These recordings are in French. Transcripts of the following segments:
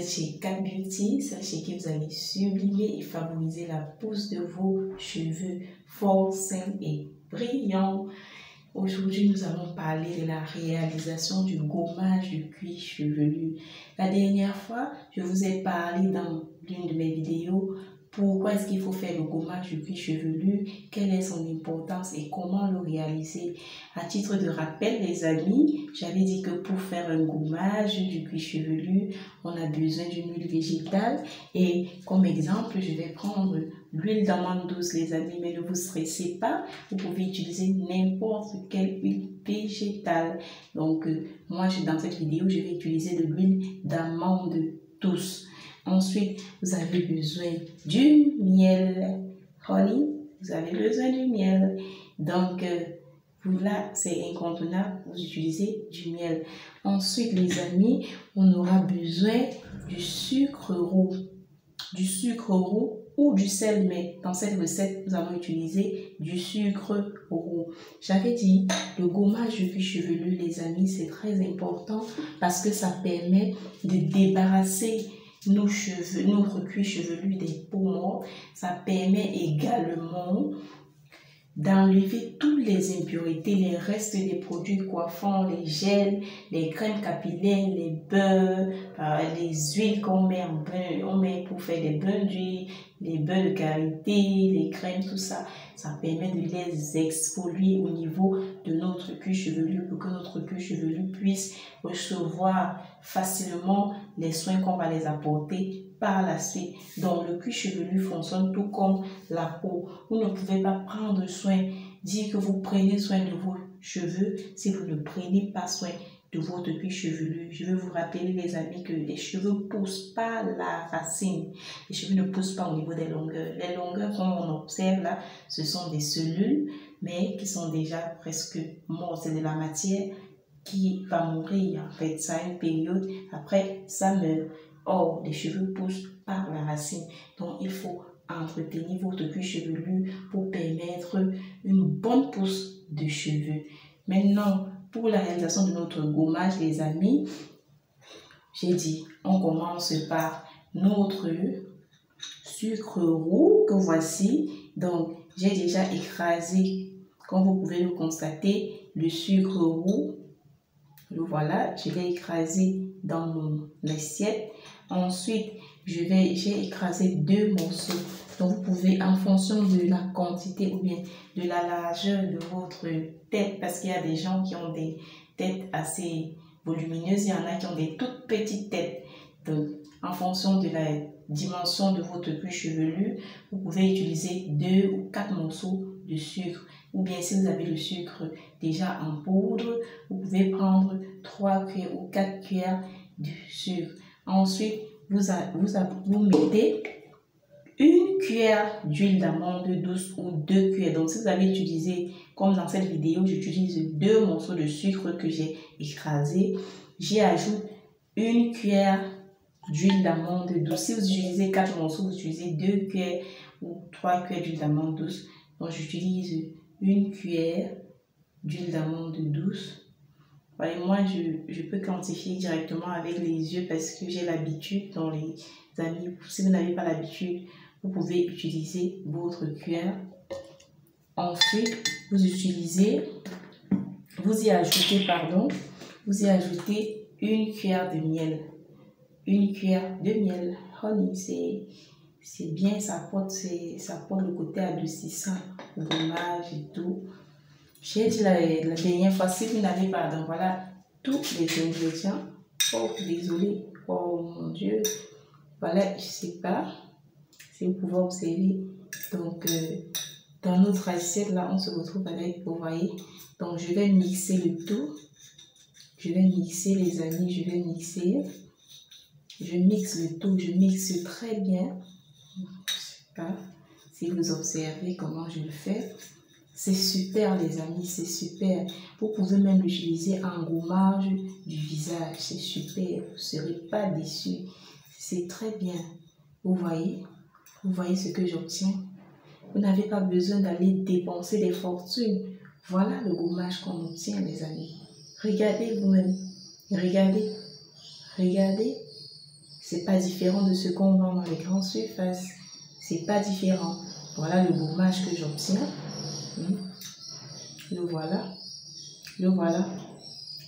êtes chez Cat Beauty, c'est chez qui vous allez sublimer et favoriser la pousse de vos cheveux forts, sains et brillants. Aujourd'hui, nous allons parler de la réalisation du gommage du cuir chevelu. La dernière fois, je vous ai parlé dans l'une de mes vidéos pourquoi est-ce qu'il faut faire le gommage du cuir chevelu, quelle est son importance et comment le réaliser. À titre de rappel, les amis, j'avais dit que pour faire un gommage du cuir chevelu, on a besoin d'une huile végétale. Et comme exemple, je vais prendre l'huile d'amande douce, les amis, mais ne vous stressez pas, vous pouvez utiliser n'importe quelle huile végétale. Donc, moi, dans cette vidéo, je vais utiliser de l'huile d'amande douce. Ensuite, vous avez besoin du miel. Honey, vous avez besoin du miel. Donc, là, c'est incontournable, vous utilisez du miel. Ensuite, les amis, on aura besoin du sucre roux. Du sucre roux ou du sel, mais dans cette recette, nous allons utiliser du sucre roux. J'avais dit, le gommage du cuir chevelu, les amis, c'est très important parce que ça permet de débarrasser nos cheveux, notre cuir chevelu des peaux mortes. Ça permet également d'enlever toutes les impuretés, les restes des produits coiffants, les gels, les crèmes capillaires, les beurres, les huiles qu'on met en bain, on met pour faire des bains d'huile, les beurres de karité, les crèmes, tout ça. Ça permet de les exfolier au niveau de notre cuir chevelu pour que notre cuir chevelu puisse recevoir facilement les soins qu'on va les apporter par la suite. Donc, le cuir chevelu fonctionne tout comme la peau. Vous ne pouvez pas prendre soin, dire que vous prenez soin de vos cheveux si vous ne prenez pas soin de votre cuir chevelu. Je vais vous rappeler, les amis, que les cheveux poussent par la racine. Les cheveux ne poussent pas au niveau des longueurs. Les longueurs, comme on observe là, ce sont des cellules, mais qui sont déjà presque mortes. C'est de la matière qui va mourir, en fait. Ça a une période, après, ça meurt. Or, les cheveux poussent par la racine. Donc, il faut entretenir votre cuir chevelu pour permettre une bonne pousse de cheveux. Maintenant, pour la réalisation de notre gommage, les amis, j'ai dit, on commence par notre sucre roux que voici. Donc, j'ai déjà écrasé, comme vous pouvez le constater, le sucre roux. Le voilà, je l'ai écrasé dans mon assiette. Ensuite, j'ai écrasé 2 morceaux. Donc, vous pouvez, en fonction de la quantité ou bien de la largeur de votre tête, parce qu'il y a des gens qui ont des têtes assez volumineuses, il y en a qui ont des toutes petites têtes. Donc, en fonction de la dimension de votre cuir chevelu, vous pouvez utiliser 2 ou 4 morceaux de sucre. Ou bien, si vous avez le sucre déjà en poudre, vous pouvez prendre 3 cuillères ou 4 cuillères de sucre. Ensuite, vous mettez 1 cuillère d'huile d'amande douce ou 2 cuillères. Donc, si vous avez utilisé, comme dans cette vidéo, j'utilise 2 morceaux de sucre que j'ai écrasé. J'y ajoute 1 cuillère d'huile d'amande douce. Si vous utilisez 4 morceaux, vous utilisez 2 cuillères ou 3 cuillères d'huile d'amande douce. Donc, j'utilise 1 cuillère d'huile d'amande douce. Et moi, je peux quantifier directement avec les yeux parce que j'ai l'habitude. Dans les amis, si vous n'avez pas l'habitude, vous pouvez utiliser votre cuillère. Ensuite, vous y ajoutez 1 cuillère de miel. 1 cuillère de miel. Honey, c'est bien, ça apporte le côté adoucissant, le gommage et tout. J'ai dit la dernière fois, si vous n'avez pas, donc voilà, tous les ingrédients. Oh, désolé. Oh mon Dieu. Voilà, je sais pas si vous pouvez observer. Donc, dans notre assiette, là, on se retrouve avec, vous voyez. Donc, je vais mixer le tout. Je vais mixer, les amis, je vais mixer. Je mixe le tout, je mixe très bien. Je sais pas si vous observez comment je le fais. C'est super, les amis, c'est super. Vous pouvez même l'utiliser en gommage du visage. C'est super, vous ne serez pas déçus. C'est très bien. Vous voyez ce que j'obtiens. Vous n'avez pas besoin d'aller dépenser des fortunes. Voilà le gommage qu'on obtient, les amis. Regardez vous-même. Regardez. C'est pas différent de ce qu'on vend dans les grandes surfaces. C'est pas différent. Voilà le gommage que j'obtiens. Le voilà. Le voilà.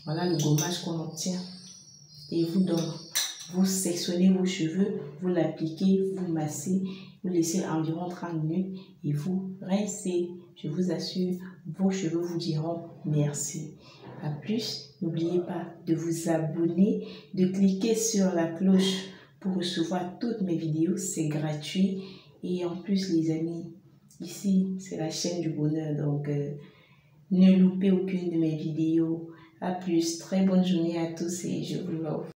Voilà le gommage qu'on obtient. Et vous donne. Vous sectionnez vos cheveux, vous l'appliquez, vous massez, vous laissez environ 30 minutes et vous rincez. Je vous assure, vos cheveux vous diront merci. À plus, n'oubliez pas de vous abonner, de cliquer sur la cloche pour recevoir toutes mes vidéos, c'est gratuit. Et en plus les amis, ici c'est la chaîne du bonheur, donc ne loupez aucune de mes vidéos. À plus, très bonne journée à tous et je vous love.